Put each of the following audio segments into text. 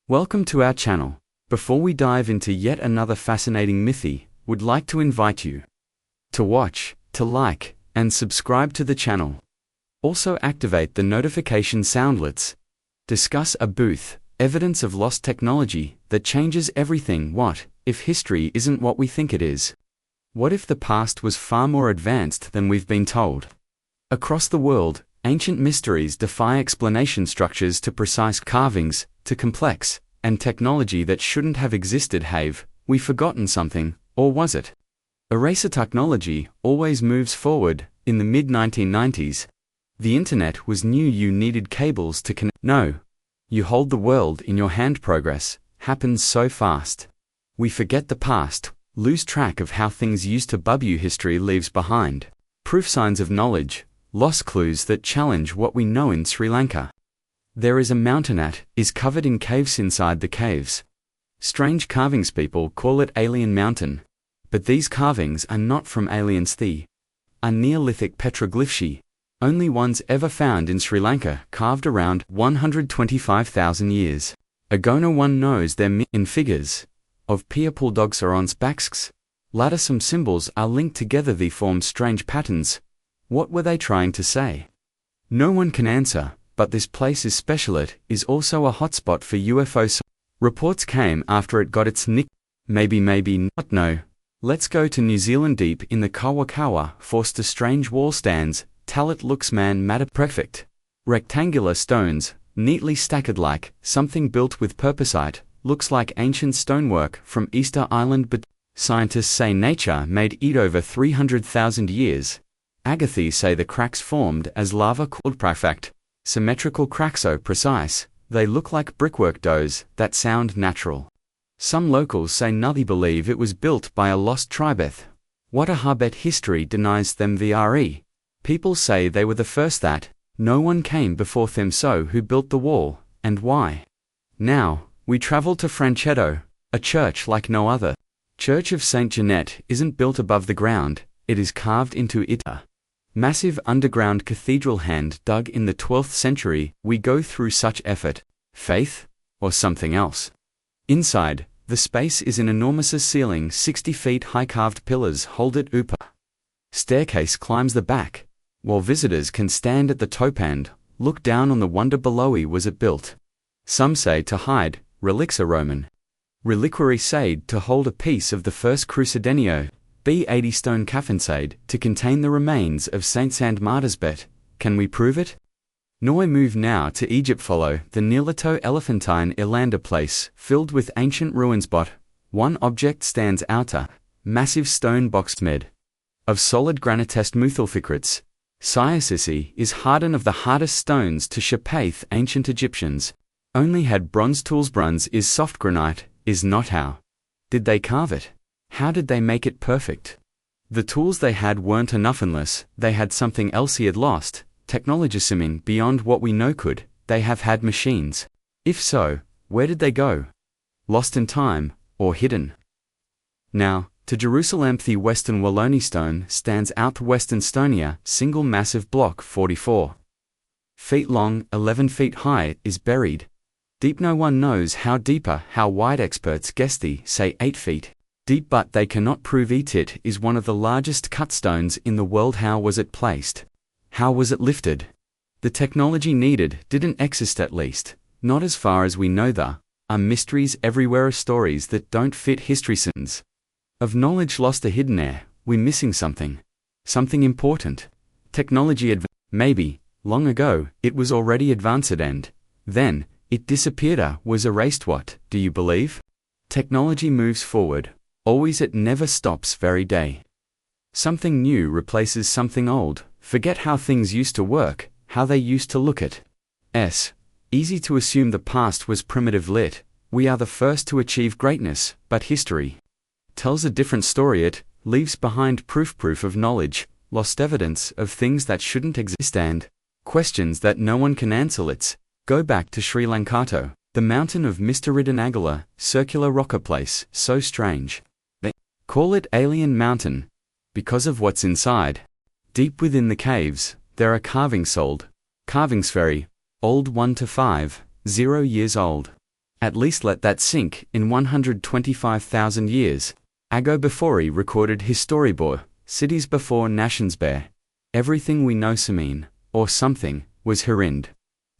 Welcome to our channel. Before we dive into yet another fascinating mythy, would like to invite you to watch, to like, and subscribe to the channel. Also activate the notification soundlets. Discuss a booth, evidence of lost technology that changes everything. What if history isn't what we think it is? What if the past was far more advanced than we've been told? Across the world, ancient mysteries defy explanation, structures to precise carvings, to complex and technology that shouldn't have existed. Have we forgotten something, or was it? Eraser technology always moves forward. In the mid-1990s, the internet was new. You needed cables to connect. No. You hold the world in your hand. Progress happens so fast. We forget the past, lose track of how things used to be. History leaves behind proof, signs of knowledge, lost clues that challenge what we know. In Sri Lanka, there is a mountain that is covered in caves. Inside the caves, strange carvings. People call it Alien Mountain. But these carvings are not from aliens. They are Neolithic petroglyphs, only ones ever found in Sri Lanka, carved around 125,000 years ago. No one knows them. In figures of Piapul dogs are on backs. Later, some symbols are linked together. They form strange patterns. What were they trying to say? No one can answer, but this place is special. It is also a hotspot for UFOs. Reports came after it got its nick. Maybe not. No. Let's go to New Zealand. Deep in the Kawakawa Forster, strange wall stands. Talit looks matter perfect. Rectangular stones, neatly stacked like something built with purposite. Looks like ancient stonework from Easter Island, but scientists say nature made it over 300,000 years. Agathes say the cracks formed as lava cooled. Perfect. Symmetrical cracks so precise, they look like brickwork doors that sound natural. Some locals say nothing believe it was built by a lost tribe. What a harbet. History denies them. People say they were the first, that no one came before them. So who built the wall, and why? Now, we travel to Franchetto, a church like no other. Church of Saint Jeanette isn't built above the ground, it is carved into it. Massive underground cathedral hand dug in the 12th century. We go through such effort, faith, or something else. Inside, the space is an enormous ceiling, 60 feet high. Carved pillars hold it up. Staircase climbs the back, while visitors can stand at the top and look down on the wonder below. Was it built, some say, to hide relics? A Roman reliquary said to hold a piece of the first Crucidenio, B80 stone coffin said to contain the remains of Saint Sand Martyr's. Bet, can we prove it? Noi move now to Egypt. Follow the Nileto Elephantine Irlanda place filled with ancient ruins. But one object stands out, a massive stone box made of solid granite. Muthalficrates. Siasisi is hardened of the hardest stones to shape. Ancient Egyptians only had bronze tools. Bronze is soft, granite is not. How did they carve it? How did they make it perfect? The tools they had weren't enough unless they had something else he had lost. Technology seeming beyond what we know. Could they have had machines? If so, where did they go? Lost in time, or hidden? Now, to Jerusalem. The Western Wallonie stone stands out. Western Stonia, single massive block, 44 feet long, 11 feet high, is buried deep. No one knows how deeper, how wide. Experts guess they say 8 feet deep, but they cannot prove it. It is one of the largest cut stones in the world. How was it placed? How was it lifted? The technology needed didn't exist, at least not as far as we know. There are mysteries everywhere, stories that don't fit. History sins of knowledge lost, a hidden air. We missing something important. Technology maybe long ago it was already advanced and then it disappeared or was erased. What do you believe? Technology moves forward, always. It never stops. Very day something new replaces something old. Forget how things used to work, how they used to look. Easy to assume the past was primitive. We are the first to achieve greatness, but history tells a different story. It leaves behind proof of knowledge, lost evidence of things that shouldn't exist, and questions that no one can answer. Let's go back to Sri Lanka, the mountain of Mr. Riddenagala, circular rocker place, so strange. They call it Alien Mountain because of what's inside. Deep within the caves, there are carvings very old, 1 to 5, 0 years old. At least let that sink. In 125,000 years ago, before he recorded Historiebor, cities before nations bear, everything we know Samine, or something, was herind.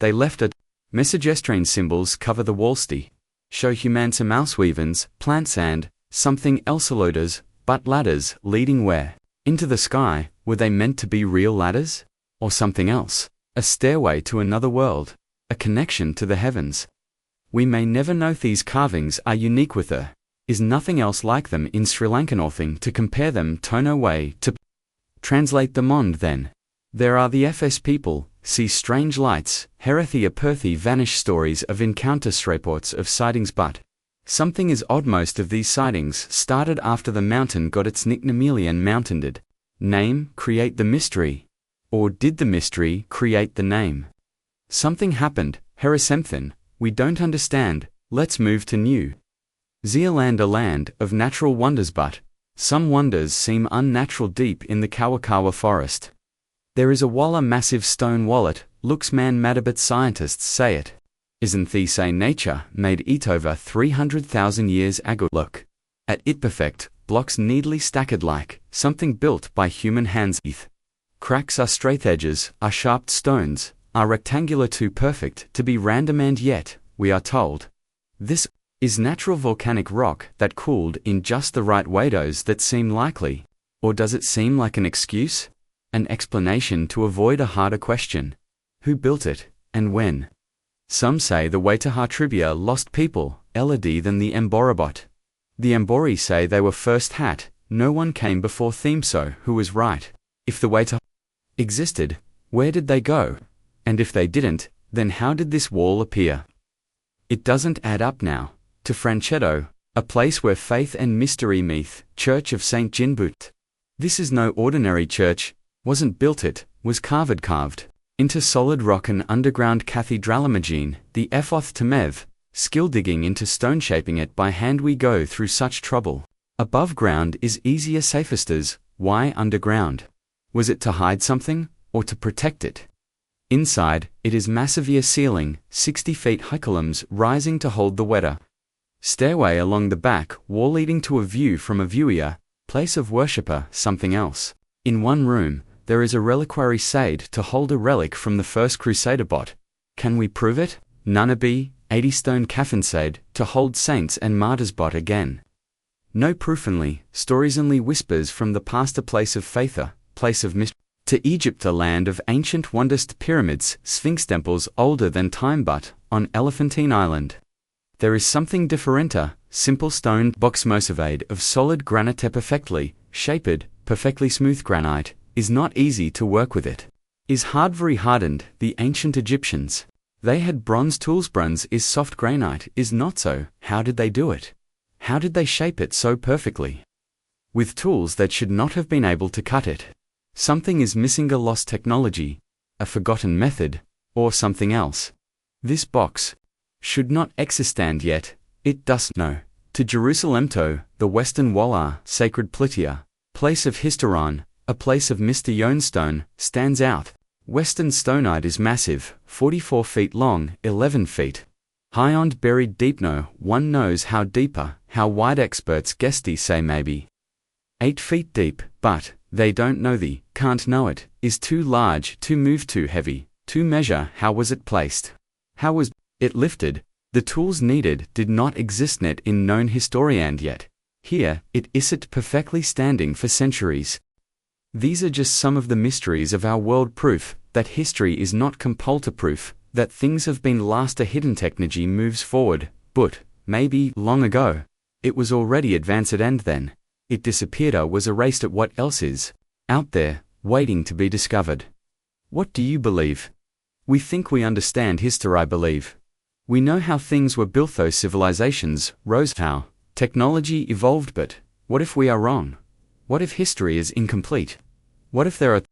They left it. Messagestrine symbols cover the wallsti. Show humans mousewevens, plant sand, something else loaders, but ladders leading where? Into the sky. Were they meant to be real ladders? Or something else? A stairway to another world? A connection to the heavens? We may never know. These carvings are unique with her. Is nothing else like them in Sri Lanka. Nothing to compare them to. No way to translate them on then. There are the FS people, see strange lights, Herethi Perthi vanish stories of encounters, reports of sightings, but something is odd. Most of these sightings started after the mountain got its nickname and mountain did name create the mystery. Or did the mystery create the name? Something happened, Herisemthen, we don't understand. Let's move to New Zealand, a land of natural wonders, but some wonders seem unnatural. Deep in the Kawakawa forest, there is a walla, massive stone wallet, looks man-mad, but scientists say it isn't. They say nature made it over 300,000 years ago. Look at it, perfect, blocks neatly stacked like something built by human hands. Cracks are straight, edges are sharp, stones are rectangular, too perfect to be random, and yet, we are told, this is natural volcanic rock that cooled in just the right way. Does that seem likely? Or does it seem like an excuse? An explanation to avoid a harder question. Who built it, and when? Some say the Waitaha trivia lost people, Elodie than the Emborabot. The Embori say they were first hat, no one came before theme. So, who was right? If the Waitaha existed, where did they go? And if they didn't, then how did this wall appear? It doesn't add up now. To Franchetto, a place where faith and mystery meet, Church of St. Jinbut. This is no ordinary church, wasn't built, it was carved into solid rock, an underground cathedral. Imagine the Ephoth Temev, skill digging into stone, shaping it by hand. We go through such trouble. Above ground is easier, safest. Why underground? Was it to hide something, or to protect it? Inside, it is massive, ceiling, 60 feet high, columns rising to hold the wetter. Stairway along the back wall leading to a view from a viewer, place of worshipper, something else. In one room, there is a reliquary sade to hold a relic from the first Crusader. Bot. Can we prove it? Nunabi, 80 stone coffin sade to hold saints and martyrs. Bot again. No proof, only stories, only whispers from the past. A place of faith, a place of mystery. To Egypt, a land of ancient wonders, pyramids, sphinx temples older than time. But on Elephantine Island, there is something different, a simple stone box mosavade of solid granite, perfectly shaped, perfectly smooth. Granite is not easy to work with. It is hard, very hardened. The ancient Egyptians, they had bronze tools. Bronze is soft, granite is not so. How did they do it? How did they shape it so perfectly? With tools that should not have been able to cut it. Something is missing, a lost technology, a forgotten method, or something else. This box should not exist, and yet it does. No. To Jerusalem, to the Western Walla, sacred Plitia, place of Historon, a place of Mr. Yonestone, stands out. Western stonite is massive, 44 feet long, 11 feet high, and buried deep. No one knows how deeper, how wide. Experts guesty say maybe 8 feet deep, but they don't know. They can't know. It is too large to move, too heavy to measure. How was it placed? How was it lifted? The tools needed did not exist net in known history, and yet here it isn't perfectly standing for centuries. These are just some of the mysteries of our world. Proof that history is not compulta, proof that things have been lost. A hidden technology moves forward, but maybe long ago it was already advanced, and then it disappeared or was erased. At what else is out there waiting to be discovered? What do you believe? We think we understand history, I believe. We know how things were built, those civilizations rose, how technology evolved, but what if we are wrong? What if history is incomplete? What if there are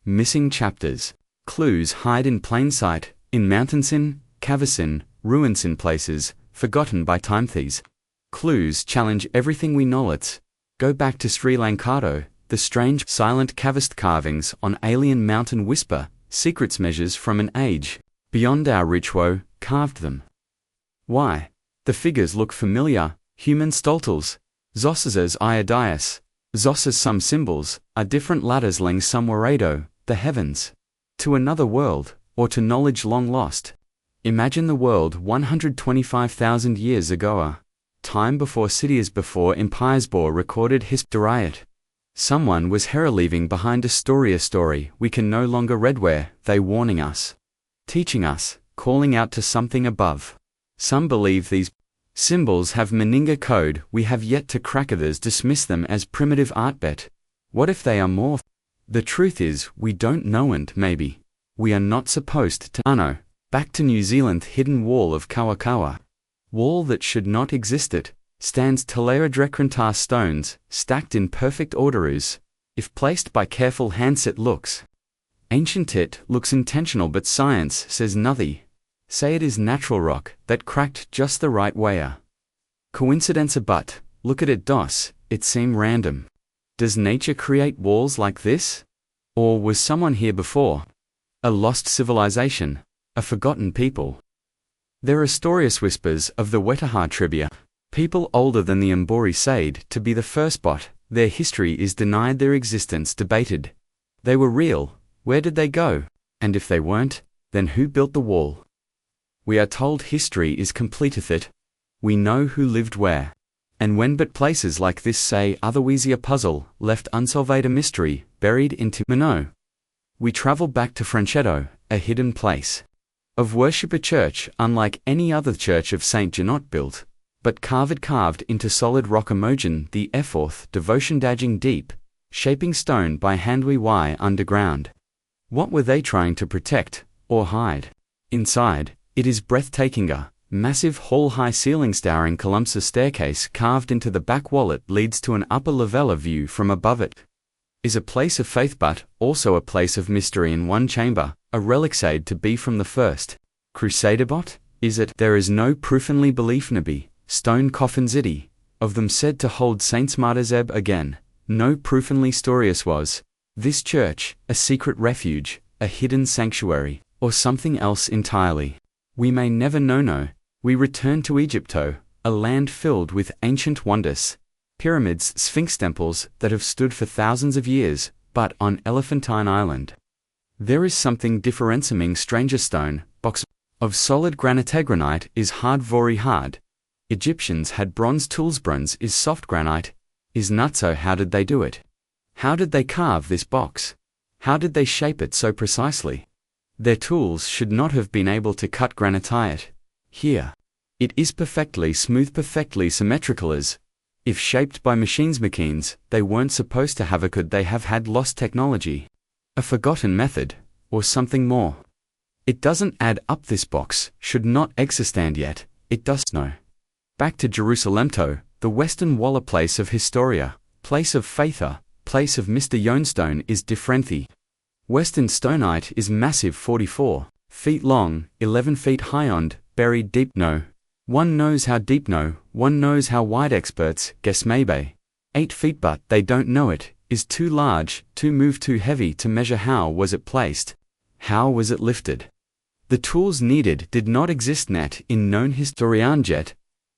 missing chapters? Clues hide in plain sight, in mountains, in caves, in ruins, in places forgotten by time. These clues challenge everything we know. Let's go back to Sri Lanka, the strange silent cavist carvings on alien mountain whisper secrets, measures from an age beyond our ritual carved them. Why? The figures look familiar: human stoltals, Zosses iodias, Zosses. Some symbols are different ladders leading somewhere, the heavens, to another world, or to knowledge long lost. Imagine the world 125,000 years ago, time before cities, before empires bore recorded history. Someone was here leaving behind a story we can no longer read, where they warning us, teaching us, calling out to something above. Some believe these symbols have Meninga code we have yet to crack. Others dismiss them as primitive art. Bet what if they are more? The truth is, we don't know, and maybe we are not supposed to know. Back to New Zealand. Hidden wall of Kawakawa. Wall that should not exist. It stands Teleodrecrantar stones, stacked in perfect orderus. If placed by careful hands it looks ancient, it looks intentional, but science says nothing. Say it is natural rock that cracked just the right way. Coincidence, but look at it, does it seem random? Does nature create walls like this? Or was someone here before? A lost civilization, a forgotten people. There are storious whispers of the Wetaha trivia. People older than the Mbori said to be the first, but their history is denied, their existence debated. They were real, where did they go? And if they weren't, then who built the wall? We are told history is completeth it. We know who lived where. And when, but places like this say otherwise a puzzle, left unsolved, a mystery, buried into Mino. We travel back to Franchetto, a hidden place of worship, a church unlike any other church of Saint Janot built, but carved into solid rock. Emotion, the efforth, devotion, daging deep, shaping stone by hand. We why underground. What were they trying to protect or hide? Inside, it is breathtaking. A massive hall, high ceiling, towering columns. A staircase carved into the back wall. It leads to an upper level. A view from above it is a place of faith, but also a place of mystery. In one chamber, a relic said to be from the first Crusader. But is it? There is no proof. Only belief. Nabi stone coffins, itty of them said to hold Saints Martazeb. Again, no proof. Only storious was this church, a secret refuge, a hidden sanctuary, or something else entirely. We may never know. No, we return to Egypto, a land filled with ancient wonders, pyramids, sphinx temples that have stood for thousands of years. But on Elephantine Island, there is something differentiating. Stranger stone box of solid granite is hard, very hard. Egyptians had bronze tools. Bronze is soft, granite is not. So how did they do it? How did they carve this box? How did they shape it so precisely? Their tools should not have been able to cut granite. Here, it is perfectly smooth, perfectly symmetrical. As if shaped by machines, they weren't supposed to have a. Could they have had lost technology, a forgotten method, or something more? It doesn't add up. This box should not exist, and yet it does. No. Back to Jerusalem, the Western Wall, a place of historia, place of faitha, place of Mr. Yonestone is differently. Western stonite is massive, 44 feet long, 11 feet high, and buried deep. No one knows how deep. No one knows how wide. Experts guess maybe 8 feet, but they don't know it is too large, too moved, too heavy to measure. How was it placed? How was it lifted? The tools needed did not exist net in known historian jet.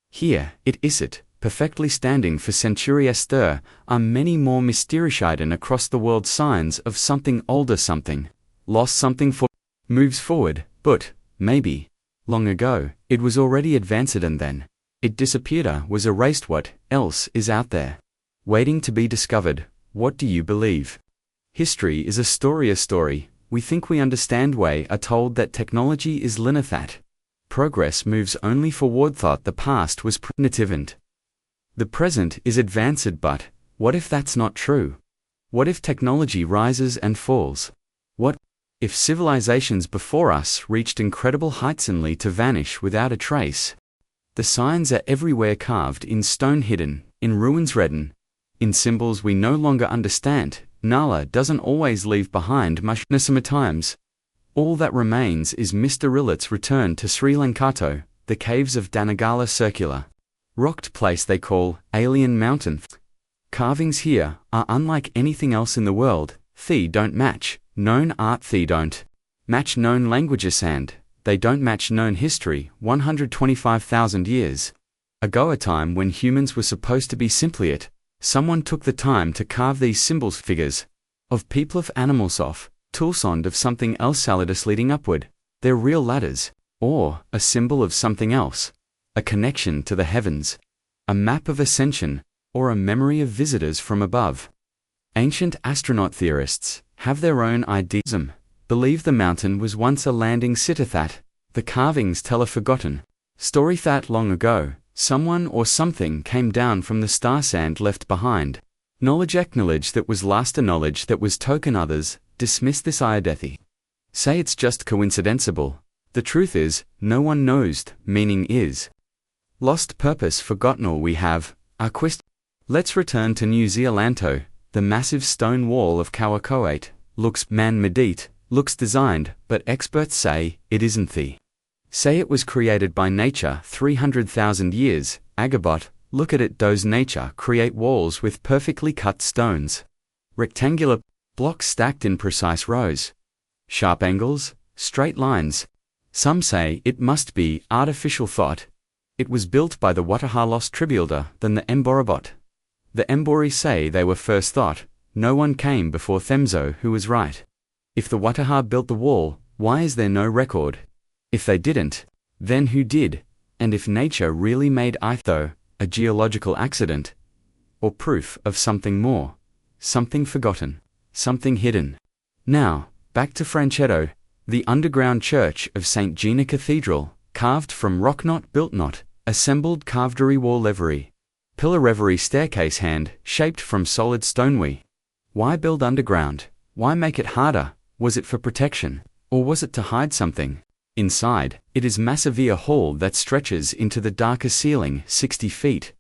Here it is, it perfectly standing for century. There are many more mysterious hidden across the world, signs of something older, something lost, something for moves forward, but maybe long ago it was already advanced and then it disappeared, was erased. What else is out there waiting to be discovered? What do you believe? History is a story. We think we understand. We are told that technology is linear, that progress moves only forward. Thought the past was primitive and the present is advanced, but what if that's not true? What if technology rises and falls? What if civilizations before us reached incredible heights only to vanish without a trace? The signs are everywhere, carved in stone, hidden in ruins, written in symbols we no longer understand. Nala doesn't always leave behind much. Times, all that remains is Mr. Rillet's return to Sri Lankato, the caves of Danagala, circular rocked place they call Alien Mountain. Carvings here are unlike anything else in the world. They don't match known art, they don't match known languages, and they don't match known history. 125,000 years ago, a time when humans were supposed to be simply it, someone took the time to carve these symbols, figures of people, of animals, of toolsond, of something else, salidus leading upward. They're real ladders, or a symbol of something else, a connection to the heavens, a map of ascension, or a memory of visitors from above. Ancient astronaut theorists have their own ideas, believe the mountain was once a landing site, that the carvings tell a forgotten story, that long ago, someone or something came down from the star sand left behind. Knowledge acknowledge that was last, a knowledge that was token. Others dismiss this idethi, say it's just coincidental. The truth is, no one knows. Meaning is lost, purpose forgotten. All we have are quest. Let's return to New Zealand. The massive stone wall of Kawakoate looks man-made, looks designed, but experts say it isn't. They say it was created by nature 300,000 years. Agabot, look at it. Does nature create walls with perfectly cut stones? Rectangular blocks stacked in precise rows. Sharp angles, straight lines. Some say it must be artificial thought. It was built by the Wataha lost tribuilder than the Emborabot. The Embori say they were first thought. No one came before Themso who was right. If the Wataha built the wall, why is there no record? If they didn't, then who did? And if nature really made Itho, a geological accident, or proof of something more, something forgotten, something hidden? Now, back to Franchetto, the underground church of St. Gina Cathedral, carved from rock, not built, not assembled, carvedery wall levery, pillar reverie, staircase hand shaped from solid stone. Why build underground? Why make it harder? Was it for protection, or was it to hide something? Inside, it is massively a hall that stretches into the darker ceiling, 60 feet.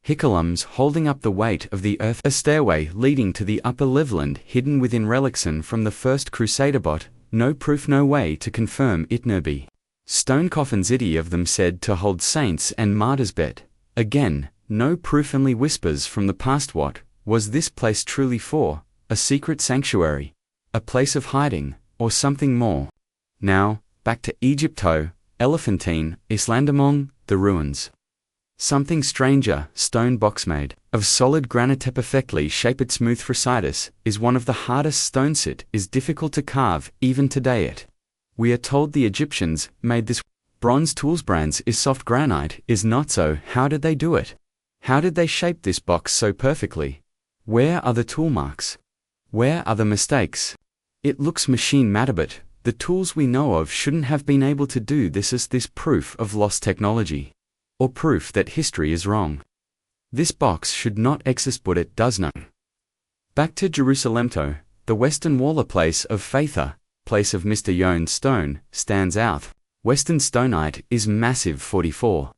Hiccolums holding up the weight of the earth. A stairway leading to the upper leveland hidden within relics from the first Crusader bot. No proof, no way to confirm it. Nerby stone coffins, itty of them said to hold saints and martyrs. Bet again, no proof, only whispers from the past. What was this place truly for? A secret sanctuary, a place of hiding, or something more? Now, back to Egypto, Elephantine, Islandamong, the ruins. Something stranger, stone box made of solid granite, perfectly shaped, smooth. Thrasitis is one of the hardest stones. It is difficult to carve even today. We are told the Egyptians made this. Bronze tools brands is soft granite is not so. How did they do it? How did they shape this box so perfectly? Where are the tool marks? Where are the mistakes? It looks machine made, but the tools we know of shouldn't have been able to do this. Is this proof of lost technology? Or proof that history is wrong? This box should not exist, but it does not. Back to Jerusalem. The Western Wall, a place of faither, place of Mr. Yon stone, stands out. Western stonite is massive, 44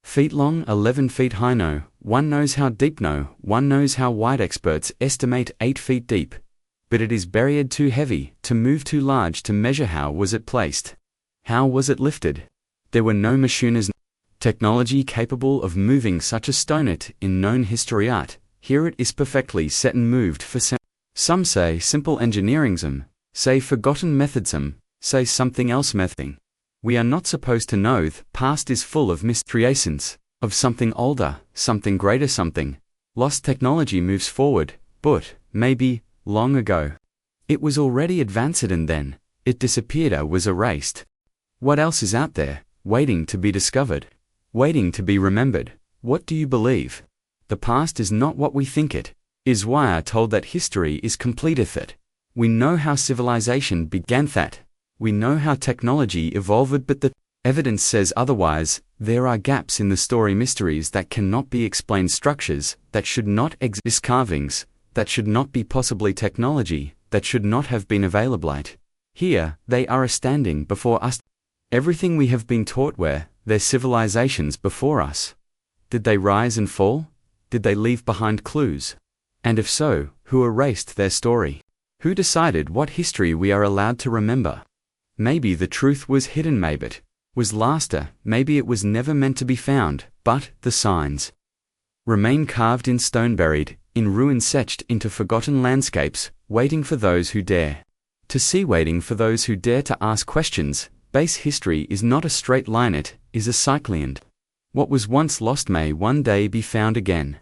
feet long, 11 feet high. No one knows how deep, no one knows how wide. Experts estimate 8 feet deep. But it is buried, too heavy to move, too large to measure. How was it placed? How was it lifted? There were no machineries, technology capable of moving such a stone. It in known history art. Here it is perfectly set and moved for some say simple engineerism, say forgotten methodsm, say something else mething. We are not supposed to know. The past is full of mystery, essence of something older, something greater, something lost. Technology moves forward, but maybe long ago it was already advanced and then it disappeared or was erased. What else is out there, waiting to be discovered, waiting to be remembered? What do you believe? The past is not what we think it is. Why are told that history is completeth it? We know how civilization began, that we know how technology evolved, but the evidence says otherwise. There are gaps in the story, mysteries that cannot be explained, structures that should not exist, carvings that should not be, possibly technology that should not have been available. Here they are standing before us. Everything we have been taught, were their civilizations before us? Did they rise and fall? Did they leave behind clues? And if so, who erased their story? Who decided what history we are allowed to remember? Maybe the truth was hidden, maybe it was lost, maybe it was never meant to be found, but the signs remain carved in stone, buried in ruins, etched into forgotten landscapes, waiting for those who dare to see, waiting for those who dare to ask questions. Base history is not a straight line, it is a cycliand. What was once lost may one day be found again.